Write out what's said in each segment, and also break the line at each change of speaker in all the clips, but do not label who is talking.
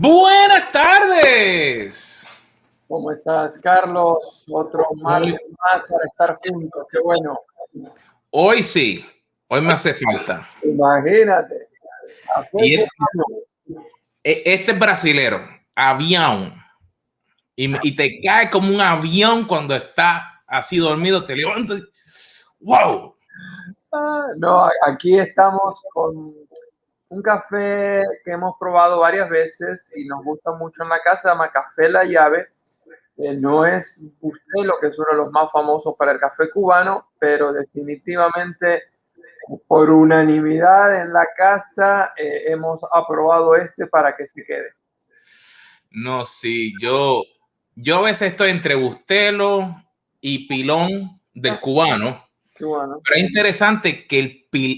Buenas tardes.
¿Cómo estás, Carlos? Otro martes más para estar juntos. Qué bueno.
Hoy sí, hoy me hace falta.
Imagínate.
Y este es brasilero, avión. Y te cae como un avión cuando está así dormido, te levantas. ¡Wow!
No, aquí estamos con un café que hemos probado varias veces y nos gusta mucho en la casa, se llama Café La Llave. No es Bustelo, que es uno de los más famosos para el café cubano, pero definitivamente por unanimidad en la casa hemos aprobado este para que se quede.
No, sí, yo a veces estoy entre Bustelo y Pilón del cubano.
Bueno.
Pero es interesante que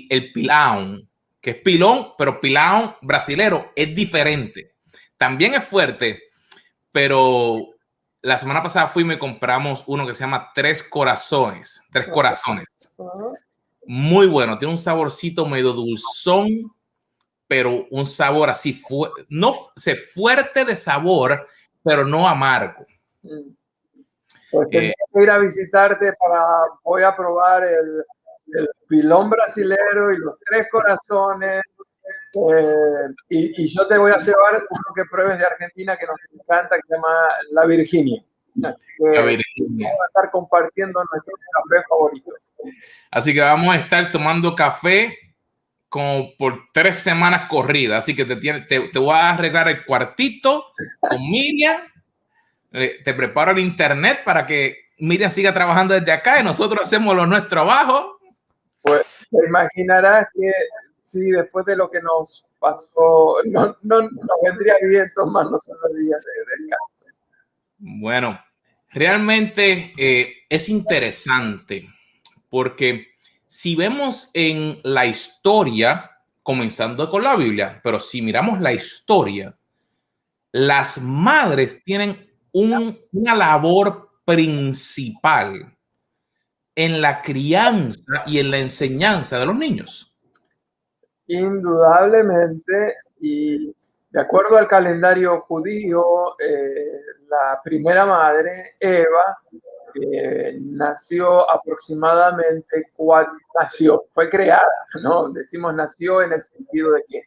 el Pilão, que es Pilón, pero Pilão brasilero es diferente. También es fuerte, pero la semana pasada fuimos y compramos uno que se llama Tres Corazones. Tres Corazones. Muy bueno, tiene un saborcito medio dulzón, pero un sabor así, no sé, fuerte de sabor, pero no amargo.
Pues tendré que ir a visitarte voy a probar el pilón brasilero y los tres corazones. Y yo te voy a llevar uno que pruebes de Argentina que nos encanta, que se llama La Virginia. Vamos a estar compartiendo nuestros cafés favoritos.
Así que vamos a estar tomando café como por 3 semanas corridas. Así que te voy a arreglar el cuartito con Miriam. Te preparo el internet para que Miriam siga trabajando desde acá y nosotros hacemos lo nuestro abajo.
Pues te imaginarás que sí, después de lo que nos pasó, no nos vendría bien tomarnos unos días de descanso.
Bueno, realmente es interesante porque si vemos en la historia, comenzando con la Biblia, pero si miramos la historia, las madres tienen una labor principal en la crianza y en la enseñanza de los niños.
Indudablemente, y de acuerdo al calendario judío, la primera madre, Eva, nació aproximadamente fue creada, ¿no? Decimos nació en el sentido de que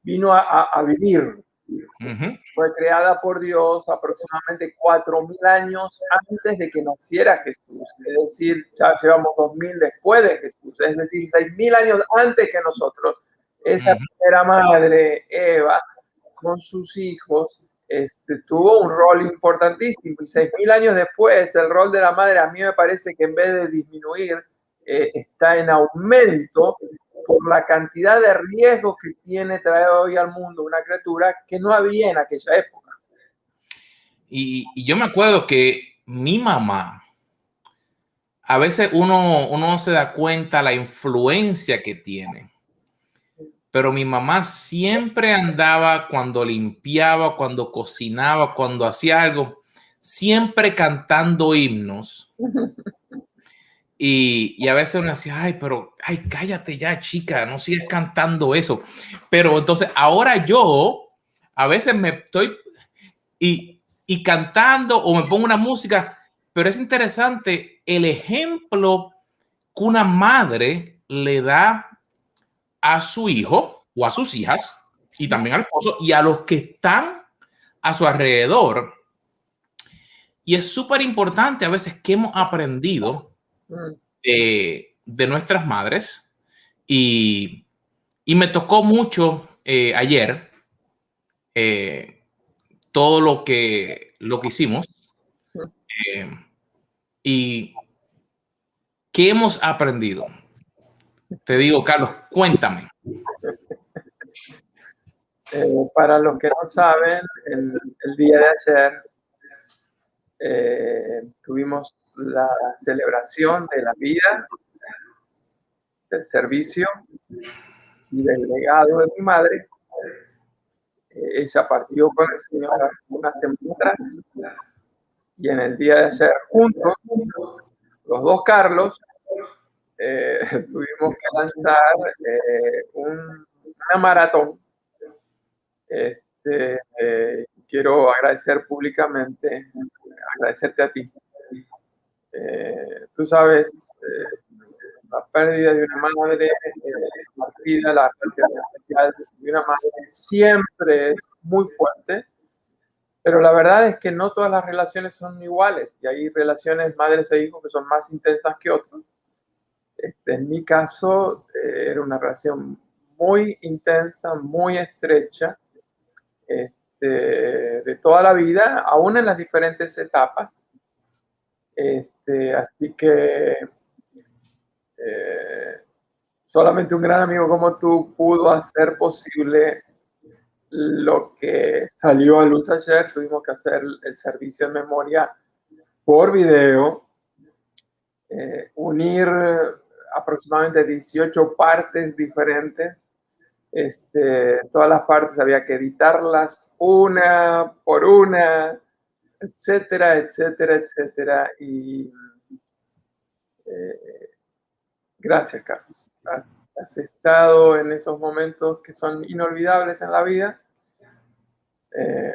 vino a vivir. Fue creada por Dios aproximadamente 4.000 años antes de que naciera Jesús. Es decir, ya llevamos 2.000 después de Jesús. Es decir, 6.000 años antes que nosotros. Esa primera madre, Eva, con sus hijos, tuvo un rol importantísimo. Y 6.000 años después, el rol de la madre a mí me parece que en vez de disminuir, está en aumento por la cantidad de riesgos que tiene traer hoy al mundo una criatura que no había en aquella época.
Y yo me acuerdo que mi mamá, a veces uno no se da cuenta la influencia que tiene, pero mi mamá siempre andaba cuando limpiaba, cuando cocinaba, cuando hacía algo, siempre cantando himnos. Y a veces uno decía, ay, cállate ya, chica, no sigues cantando eso. Pero entonces ahora yo a veces me estoy y cantando o me pongo una música, pero es interesante el ejemplo que una madre le da a su hijo o a sus hijas y también al esposo y a los que están a su alrededor. Y es súper importante a veces que hemos aprendido de nuestras madres y me tocó mucho ayer todo lo que hicimos y qué hemos aprendido. Te digo, Carlos, cuéntame.
Para los que no saben, el día de ayer tuvimos la celebración de la vida, del servicio y del legado de mi madre. Ella partió con el Señor hace unas semanas y en el día de ayer juntos, los dos Carlos, tuvimos que lanzar una maratón Quiero agradecer públicamente, agradecerte a ti. Tú sabes, la pérdida de una madre, partida, la pérdida especial de una madre siempre es muy fuerte, pero la verdad es que no todas las relaciones son iguales y hay relaciones madres e hijos que son más intensas que otras. En mi caso, era una relación muy intensa, muy estrecha, de toda la vida, aún en las diferentes etapas. Así que solamente un gran amigo como tú pudo hacer posible lo que salió a luz ayer. Tuvimos que hacer el servicio de memoria por video, unir aproximadamente 18 partes diferentes. Todas las partes había que editarlas una por una, etcétera, etcétera, etcétera. Y gracias, Carlos. Has estado en esos momentos que son inolvidables en la vida.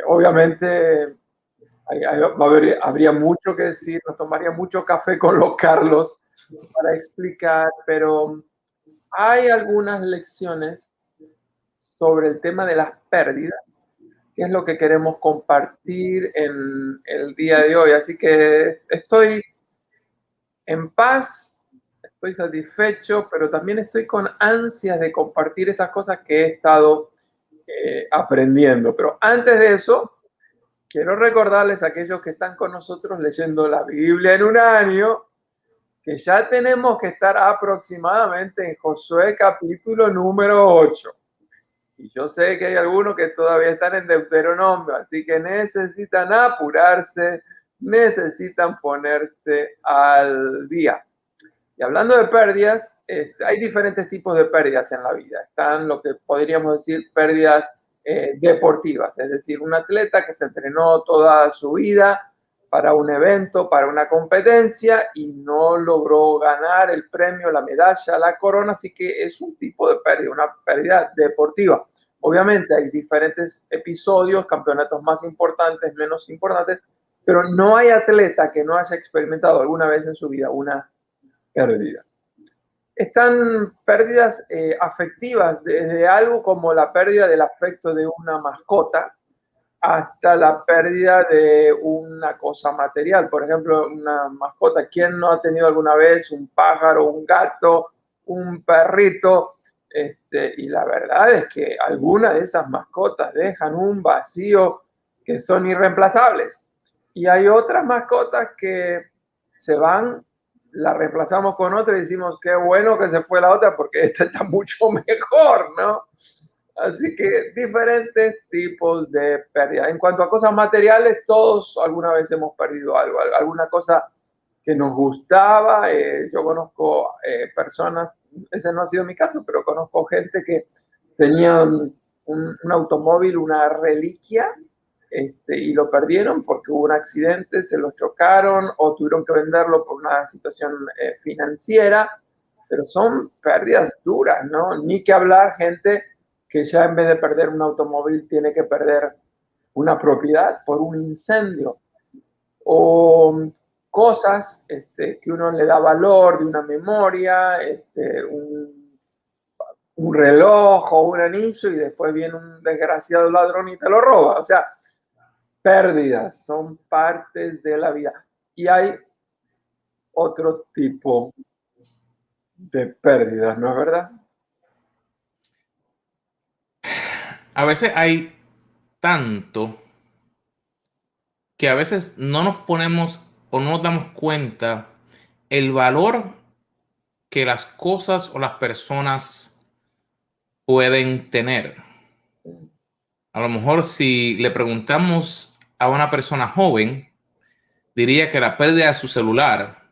Obviamente habría mucho que decir, nos tomaría mucho café con los Carlos para explicar, pero hay algunas lecciones sobre el tema de las pérdidas, que es lo que queremos compartir en el día de hoy. Así que estoy en paz, estoy satisfecho, pero también estoy con ansias de compartir esas cosas que he estado aprendiendo. Pero antes de eso, quiero recordarles a aquellos que están con nosotros leyendo la Biblia en un año, que ya tenemos que estar aproximadamente en Josué capítulo número 8. Y yo sé que hay algunos que todavía están en Deuteronomio, así que necesitan apurarse, necesitan ponerse al día. Y hablando de pérdidas, hay diferentes tipos de pérdidas en la vida. Están lo que podríamos decir pérdidas deportivas, es decir, un atleta que se entrenó toda su vida para un evento, para una competencia y no logró ganar el premio, la medalla, la corona, así que es un tipo de pérdida, una pérdida deportiva. Obviamente hay diferentes episodios, campeonatos más importantes, menos importantes, pero no hay atleta que no haya experimentado alguna vez en su vida una pérdida. Están pérdidas afectivas, desde algo como la pérdida del afecto de una mascota hasta la pérdida de una cosa material. Por ejemplo, una mascota. ¿Quién no ha tenido alguna vez un pájaro, un gato, un perrito? Y la verdad es que algunas de esas mascotas dejan un vacío que son irreemplazables. Y hay otras mascotas que se van, la reemplazamos con otra y decimos, qué bueno que se fue la otra porque esta está mucho mejor, ¿no? Así que diferentes tipos de pérdida. En cuanto a cosas materiales, todos alguna vez hemos perdido algo, alguna cosa que nos gustaba. Yo conozco personas, ese no ha sido mi caso, pero conozco gente que tenían un automóvil, una reliquia, y lo perdieron porque hubo un accidente, se lo chocaron o tuvieron que venderlo por una situación financiera, pero son pérdidas duras, ¿no? Ni que hablar, gente que ya en vez de perder un automóvil tiene que perder una propiedad por un incendio o cosas que uno le da valor de una memoria, un reloj o un anillo y después viene un desgraciado ladrón y te lo roba. O sea, pérdidas son partes de la vida. Y hay otro tipo de pérdidas, ¿no es verdad?
A veces hay tanto que a veces no nos ponemos o no nos damos cuenta el valor que las cosas o las personas pueden tener. A lo mejor si le preguntamos a una persona joven, diría que la pérdida de su celular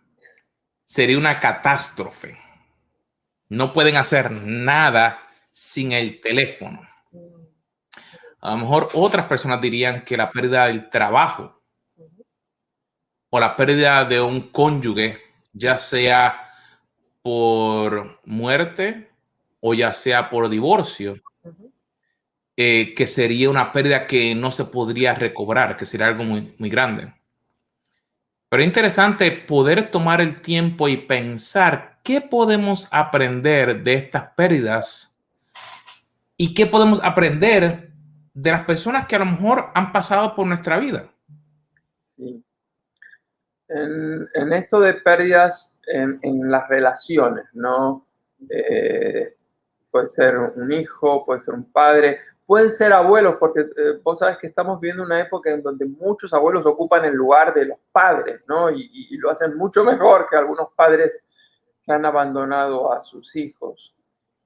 sería una catástrofe. No pueden hacer nada sin el teléfono. A lo mejor otras personas dirían que la pérdida del trabajo o la pérdida de un cónyuge, ya sea por muerte o ya sea por divorcio, que sería una pérdida que no se podría recobrar, que sería algo muy, muy grande. Pero es interesante poder tomar el tiempo y pensar qué podemos aprender de estas pérdidas y qué podemos aprender de las personas que a lo mejor han pasado por nuestra vida.
Sí. En esto de pérdidas en las relaciones, ¿no? Puede ser un hijo, puede ser un padre, pueden ser abuelos, porque vos sabes que estamos viendo una época en donde muchos abuelos ocupan el lugar de los padres, ¿no? Y lo hacen mucho mejor que algunos padres que han abandonado a sus hijos.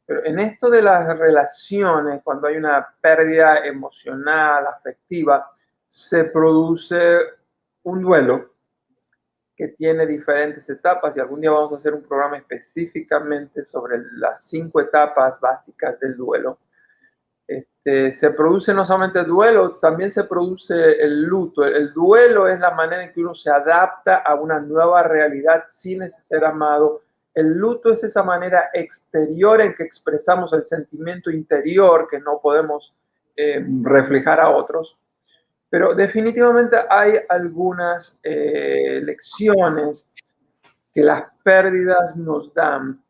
Pero en esto de las relaciones, cuando hay una pérdida emocional, afectiva, se produce un duelo que tiene diferentes etapas y algún día vamos a hacer un programa específicamente sobre las 5 etapas básicas del duelo. Se produce no solamente el duelo, también se produce el luto. El duelo es la manera en que uno se adapta a una nueva realidad sin ser amado. El luto es esa manera exterior en que expresamos el sentimiento interior que no podemos reflejar a otros. Pero definitivamente hay algunas lecciones que las pérdidas nos dan.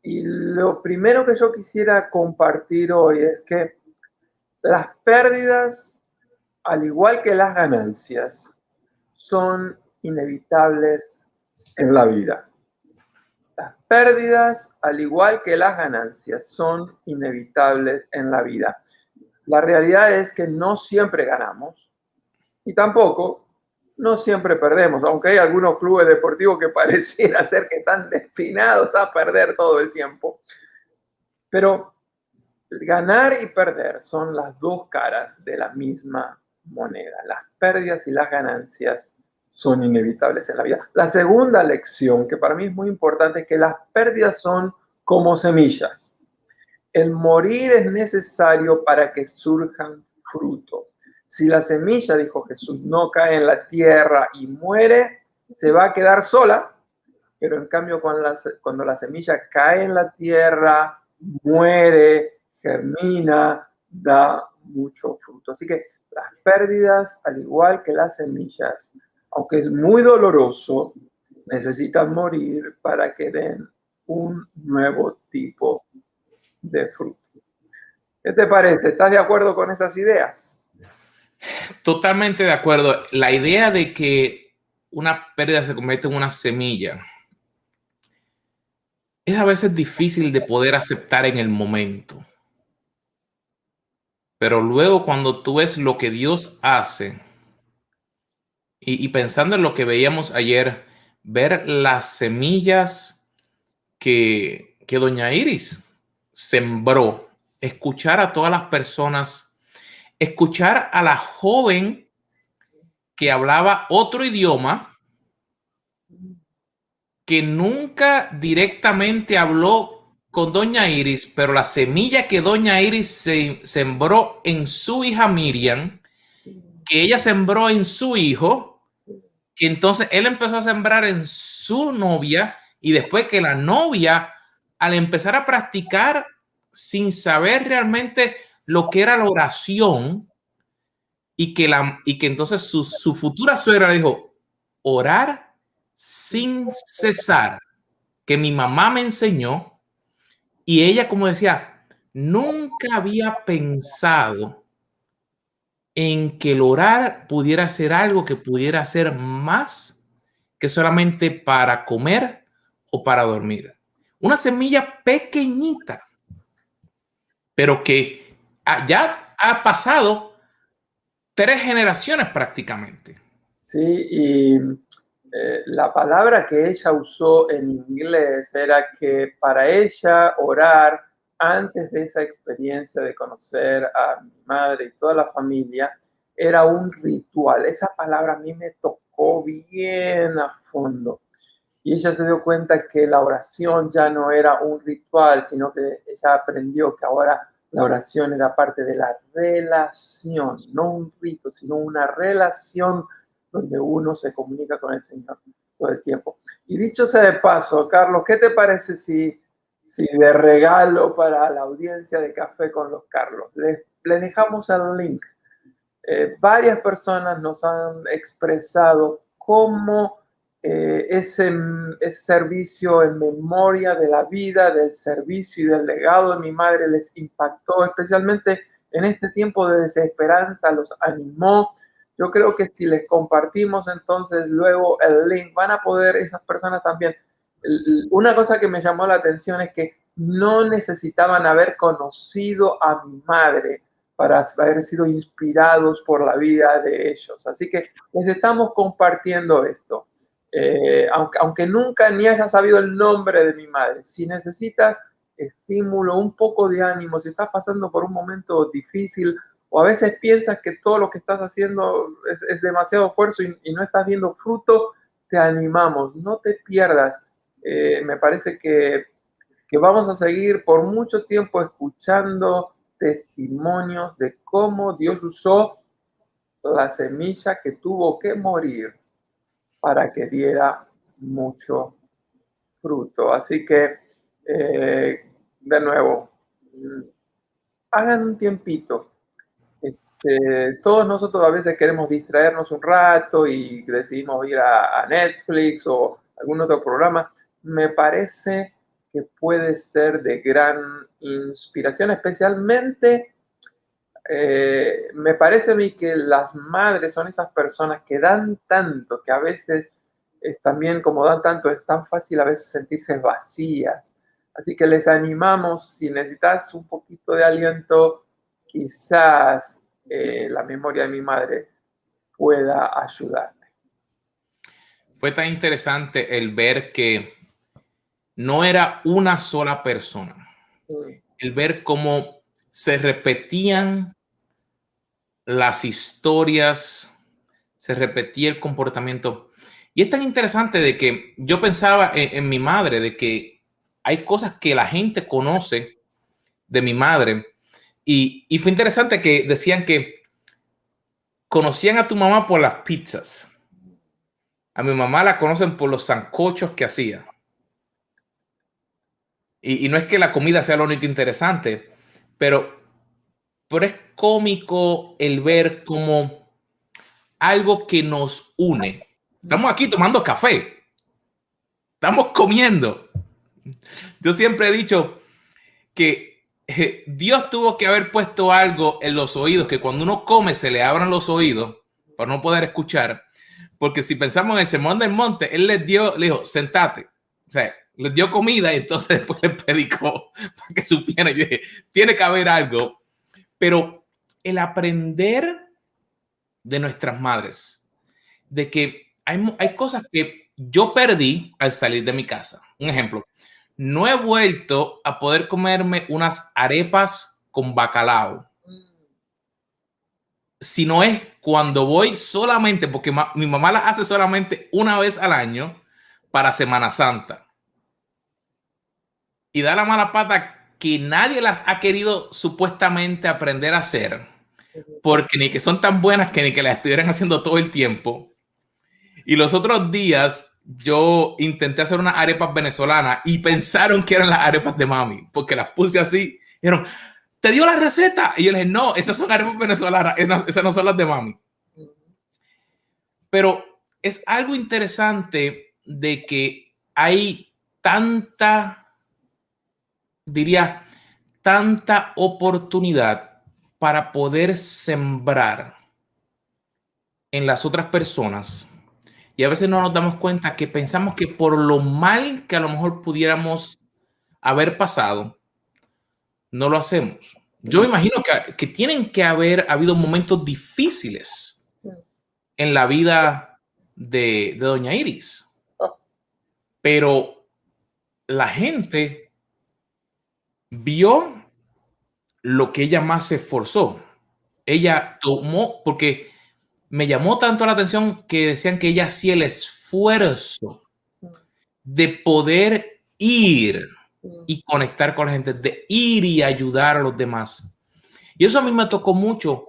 Y lo primero que yo quisiera compartir hoy es que las pérdidas, al igual que las ganancias, son inevitables en la vida. Las pérdidas, al igual que las ganancias, son inevitables en la vida. La realidad es que no siempre ganamos y tampoco no siempre perdemos, aunque hay algunos clubes deportivos que pareciera ser que están destinados a perder todo el tiempo. Pero ganar y perder son las dos caras de la misma moneda. Las pérdidas y las ganancias son inevitables en la vida. La segunda lección, que para mí es muy importante, es que las pérdidas son como semillas. El morir es necesario para que surjan frutos. Si la semilla, dijo Jesús, no cae en la tierra y muere, se va a quedar sola, pero en cambio cuando la semilla cae en la tierra, muere, germina, da mucho fruto. Así que las pérdidas, al igual que las semillas, aunque es muy doloroso, necesitan morir para que den un nuevo tipo de fruto. ¿Qué te parece? ¿Estás de acuerdo con esas ideas?
Totalmente de acuerdo. La idea de que una pérdida se convierte en una semilla es a veces difícil de poder aceptar en el momento. Pero luego cuando tú ves lo que Dios hace y pensando en lo que veíamos ayer, ver las semillas que doña Iris sembró, escuchar a todas las personas, escuchar a la joven que hablaba otro idioma, que nunca directamente habló con doña Iris, pero la semilla que doña Iris sembró en su hija Miriam, que ella sembró en su hijo, que entonces él empezó a sembrar en su novia, y después que la novia, al empezar a practicar sin saber realmente lo que era la oración, y que entonces su futura suegra le dijo, orar sin cesar, que mi mamá me enseñó, y ella, como decía, nunca había pensado en que el orar pudiera ser algo que pudiera ser más que solamente para comer o para dormir. Una semilla pequeñita, pero que ya ha pasado 3 generaciones prácticamente.
Sí, y la palabra que ella usó en inglés era que para ella orar antes de esa experiencia de conocer a mi madre y toda la familia era un ritual. Esa palabra a mí me tocó bien a fondo. Y ella se dio cuenta que la oración ya no era un ritual, sino que ella aprendió que ahora la oración era parte de la relación, no un rito, sino una relación donde uno se comunica con el Señor todo el tiempo. Y dicho sea de paso, Carlos, ¿qué te parece si de regalo para la audiencia de Café con los Carlos les les dejamos el link. Varias personas nos han expresado cómo ese servicio en memoria de la vida, del servicio y del legado de mi madre les impactó, especialmente en este tiempo de desesperanza, los animó. Yo creo que si les compartimos entonces luego el link, van a poder esas personas también. Una cosa que me llamó la atención es que no necesitaban haber conocido a mi madre para haber sido inspirados por la vida de ellos. Así que les estamos compartiendo esto. Aunque nunca ni hayas sabido el nombre de mi madre, si necesitas estímulo, un poco de ánimo, si estás pasando por un momento difícil o a veces piensas que todo lo que estás haciendo es demasiado esfuerzo y no estás viendo fruto, te animamos, no te pierdas. Me parece que vamos a seguir por mucho tiempo escuchando testimonios de cómo Dios usó la semilla que tuvo que morir para que diera mucho fruto. Así que, de nuevo, hagan un tiempito. Todos nosotros a veces queremos distraernos un rato y decidimos ir a Netflix o algún otro programa. Me parece que puede ser de gran inspiración, especialmente me parece a mí que las madres son esas personas que dan tanto, que a veces también como dan tanto es tan fácil a veces sentirse vacías. Así que les animamos, si necesitas un poquito de aliento, quizás la memoria de mi madre pueda ayudarme.
Fue tan interesante el ver que no era una sola persona, el ver cómo se repetían las historias, se repetía el comportamiento. Y es tan interesante de que yo pensaba en mi madre, de que hay cosas que la gente conoce de mi madre. Y fue interesante que decían que conocían a tu mamá por las pizzas. A mi mamá la conocen por los sancochos que hacía. Y no es que la comida sea lo único interesante, pero es cómico el ver como algo que nos une. Estamos aquí tomando café. Estamos comiendo. Yo siempre he dicho que Dios tuvo que haber puesto algo en los oídos, que cuando uno come se le abran los oídos para no poder escuchar. Porque si pensamos en el sermón del monte, él le dijo, sentate. O sea, les dio comida y entonces después le predicó para que supieran. Yo dije, tiene que haber algo. Pero el aprender de nuestras madres, de que hay cosas que yo perdí al salir de mi casa. Un ejemplo, no he vuelto a poder comerme unas arepas con bacalao. Si no es cuando voy solamente, porque mi mamá las hace solamente una vez al año para Semana Santa. Y da la mala pata que nadie las ha querido supuestamente aprender a hacer, porque ni que son tan buenas que ni que las estuvieran haciendo todo el tiempo. Y los otros días yo intenté hacer unas arepas venezolanas y pensaron que eran las arepas de mami, porque las puse así. Dijeron, ¿te dio la receta? Y yo les dije, no, esas son arepas venezolanas, esas no son las de mami. Pero es algo interesante de que hay tanta oportunidad para poder sembrar en las otras personas. Y a veces no nos damos cuenta que pensamos que por lo mal que a lo mejor pudiéramos haber pasado, no lo hacemos. Yo me imagino que tienen que haber habido momentos difíciles en la vida de doña Iris. Pero la gente vio lo que ella más se esforzó. Ella tomó, porque me llamó tanto la atención que decían que ella hacía el esfuerzo de poder ir y conectar con la gente, de ir y ayudar a los demás. Y eso a mí me tocó mucho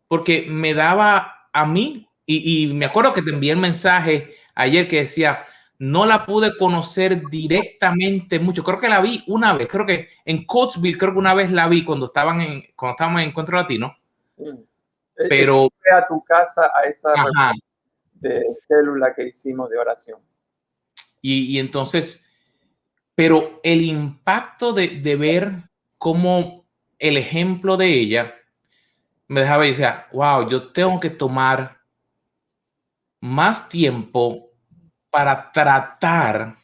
porque me daba a mí, y me acuerdo que te envié el mensaje ayer que decía, no la pude conocer directamente mucho. Creo que la vi una vez, creo que en Coatesville, creo que una vez la vi cuando estábamos en Encuentro Latino. Pero
fue a tu casa a esa
ajá,
reunión de célula que hicimos de oración.
y entonces, pero el impacto de ver cómo el ejemplo de ella me dejaba y decía, wow, yo tengo que tomar más tiempo para tratar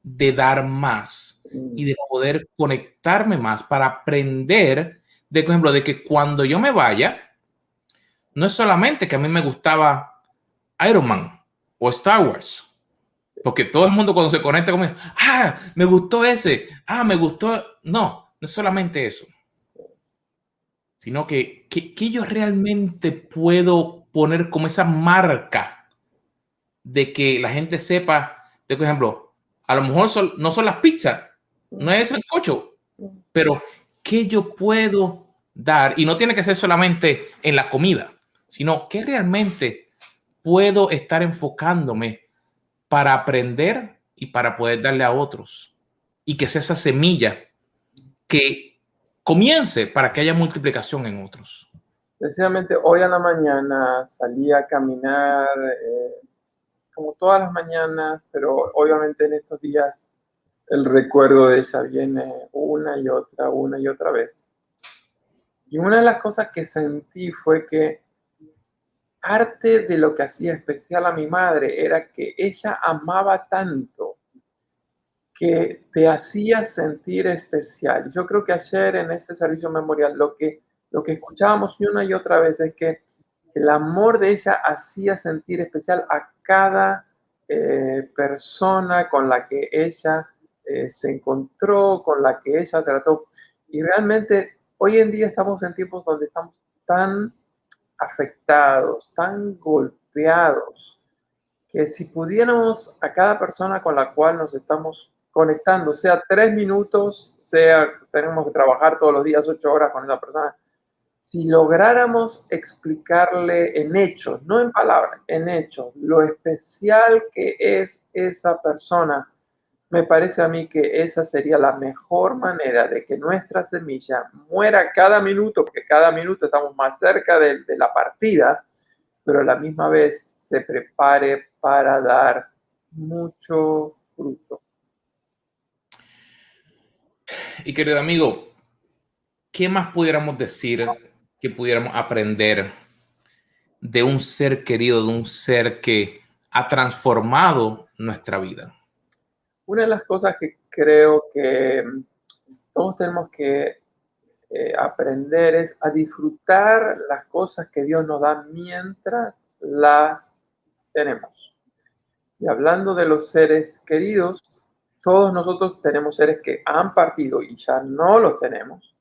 de dar más y de poder conectarme más para aprender, de, por ejemplo, de que cuando yo me vaya, no es solamente que a mí me gustaba Iron Man o Star Wars, porque todo el mundo cuando se conecta conmigo, me gustó ese, me gustó, no es solamente eso, sino que yo realmente puedo poner como esa marca de que la gente sepa, de por ejemplo, a lo mejor no son las pizzas, no es el sancocho, pero ¿qué yo puedo dar? Y no tiene que ser solamente en la comida, sino que realmente puedo estar enfocándome para aprender y para poder darle a otros. Y que sea esa semilla que comience para que haya multiplicación en otros.
Precisamente hoy a la mañana salí a caminar, como todas las mañanas, pero obviamente en estos días el recuerdo de ella viene una y otra vez. Y una de las cosas que sentí fue que parte de lo que hacía especial a mi madre era que ella amaba tanto que te hacía sentir especial. Y yo creo que ayer en ese servicio memorial lo que escuchábamos una y otra vez es que el amor de ella hacía sentir especial a cada persona con la que ella se encontró, con la que ella trató. Y realmente hoy en día estamos en tiempos donde estamos tan afectados, tan golpeados, que si pudiéramos a cada persona con la cual nos estamos conectando, sea 3 minutos, sea tenemos que trabajar todos los días 8 horas con esa persona, si lográramos explicarle en hechos, no en palabras, en hechos, lo especial que es esa persona, me parece a mí que esa sería la mejor manera de que nuestra semilla muera cada minuto, porque cada minuto estamos más cerca de la partida, pero a la misma vez se prepare para dar mucho fruto.
Y querido amigo, ¿qué más pudiéramos decir que pudiéramos aprender de un ser querido, de un ser que ha transformado nuestra vida?
Una de las cosas que creo que todos tenemos que aprender es a disfrutar las cosas que Dios nos da mientras las tenemos. Y hablando de los seres queridos, todos nosotros tenemos seres que han partido y ya no los tenemos,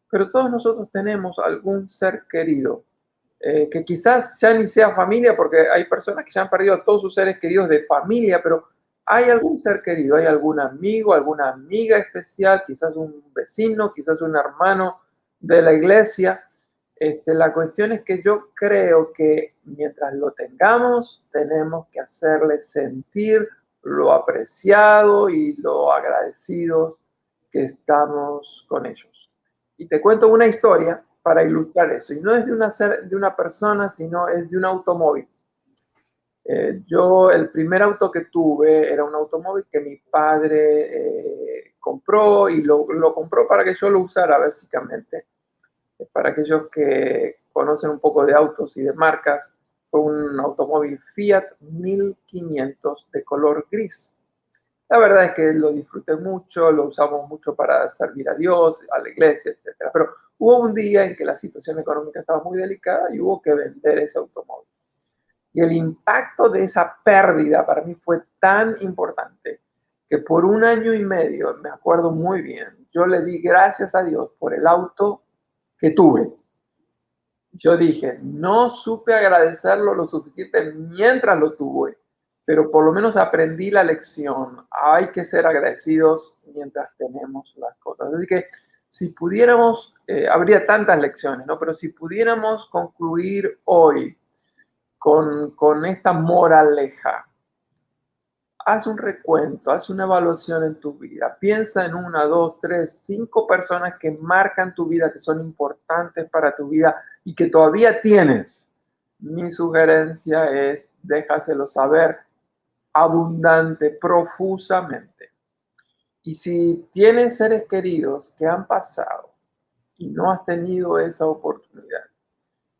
pero todos nosotros tenemos algún ser querido que quizás ya ni sea familia, porque hay personas que ya han perdido a todos sus seres queridos de familia, pero hay algún ser querido, hay algún amigo, alguna amiga especial, quizás un vecino, quizás un hermano de la iglesia. La cuestión es que yo creo que mientras lo tengamos, tenemos que hacerle sentir lo apreciado y lo agradecidos que estamos con ellos. Y te cuento una historia para ilustrar eso. Y no es de una persona, sino es de un automóvil. Yo el primer auto que tuve era un automóvil que mi padre compró y lo compró para que yo lo usara básicamente. Para aquellos que conocen un poco de autos y de marcas, fue un automóvil Fiat 1500 de color gris. La verdad es que lo disfruté mucho, lo usamos mucho para servir a Dios, a la iglesia, etc. Pero hubo un día en que la situación económica estaba muy delicada y hubo que vender ese automóvil. Y el impacto de esa pérdida para mí fue tan importante que por 1 año y medio, me acuerdo muy bien, yo le di gracias a Dios por el auto que tuve. Yo dije, no supe agradecerlo lo suficiente mientras lo tuve, pero por lo menos aprendí la lección. Hay que ser agradecidos mientras tenemos las cosas. Así que si pudiéramos, habría tantas lecciones, ¿no? Pero si pudiéramos concluir hoy con esta moraleja, haz un recuento, haz una evaluación en tu vida. Piensa en 1, 2, 3, 5 personas que marcan tu vida, que son importantes para tu vida y que todavía tienes. Mi sugerencia es déjaselo saber abundante, profusamente. Y si tienes seres queridos que han pasado y no has tenido esa oportunidad,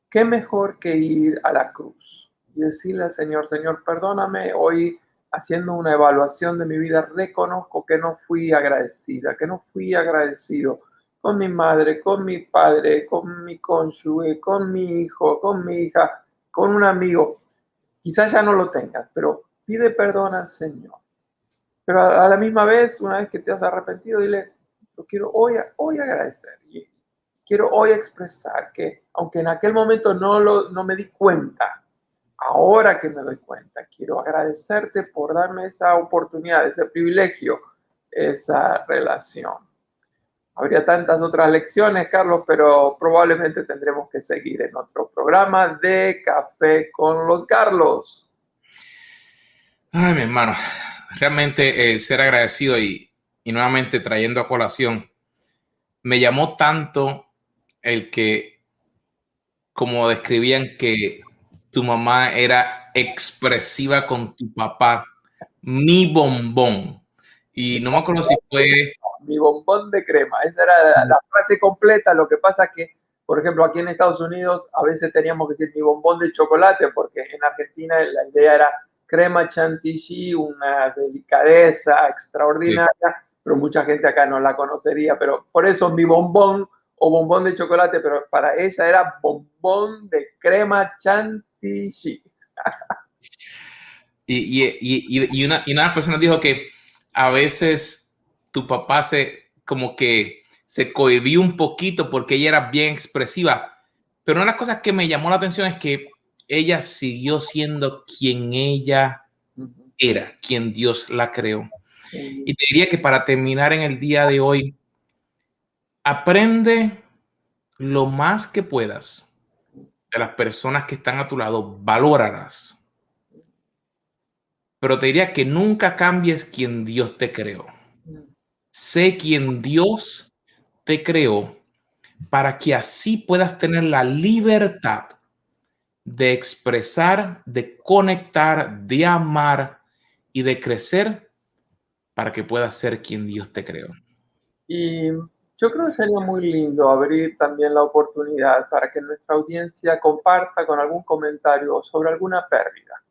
qué mejor que ir a la cruz y decirle al Señor, Señor, perdóname, hoy haciendo una evaluación de mi vida, reconozco que no fui agradecida, que no fui agradecido con mi madre, con mi padre, con mi cónyuge, con mi hijo, con mi hija, con un amigo. Quizás ya no lo tengas, pero pide perdón al Señor. Pero a la misma vez, una vez que te has arrepentido, dile, lo quiero hoy agradecer. Y quiero hoy expresar que, aunque en aquel momento no me di cuenta, ahora que me doy cuenta, quiero agradecerte por darme esa oportunidad, ese privilegio, esa relación. Habría tantas otras lecciones, Carlos, pero probablemente tendremos que seguir en otro programa de Café con los Carlos.
Ay, mi hermano, realmente ser agradecido y nuevamente trayendo a colación, me llamó tanto el que, como describían que tu mamá era expresiva con tu papá, mi bombón. Y no me acuerdo si fue...
Mi bombón de crema, esa era la frase completa. Lo que pasa que, por ejemplo, aquí en Estados Unidos a veces teníamos que decir mi bombón de chocolate, porque en Argentina la idea era crema chantilly, una delicadeza extraordinaria, sí, pero mucha gente acá no la conocería, pero por eso mi bombón o bombón de chocolate, pero para ella era bombón de crema chantilly.
Y una persona dijo que a veces tu papá como que se cohibió un poquito porque ella era bien expresiva. Pero una de las cosas que me llamó la atención es que ella siguió siendo quien ella era, quien Dios la creó. Y te diría que para terminar en el día de hoy, aprende lo más que puedas de las personas que están a tu lado, valórarlas. Pero te diría que nunca cambies quien Dios te creó. Sé quien Dios te creó para que así puedas tener la libertad de expresar, de conectar, de amar y de crecer para que puedas ser quien Dios te creó.
Y yo creo que sería muy lindo abrir también la oportunidad para que nuestra audiencia comparta con algún comentario sobre alguna pérdida.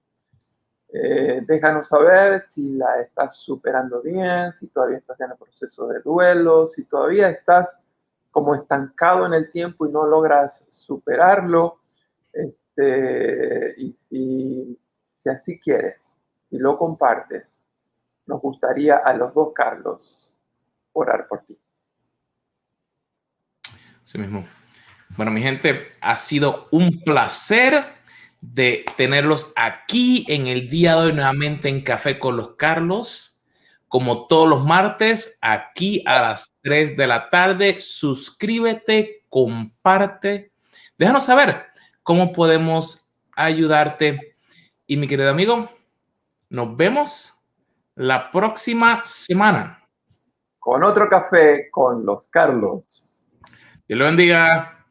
Déjanos saber si la estás superando bien, si todavía estás en el proceso de duelo, si todavía estás como estancado en el tiempo y no logras superarlo. Y si así quieres, si lo compartes, nos gustaría a los dos, Carlos, orar por ti.
Así mismo. Bueno, mi gente, ha sido un placer de tenerlos aquí en el día de hoy nuevamente en Café con los Carlos. Como todos los martes, aquí a las 3 de la tarde. Suscríbete, comparte. Déjanos saber cómo podemos ayudarte. Y mi querido amigo, nos vemos la próxima semana.
Con otro café con los Carlos.
Dios lo bendiga.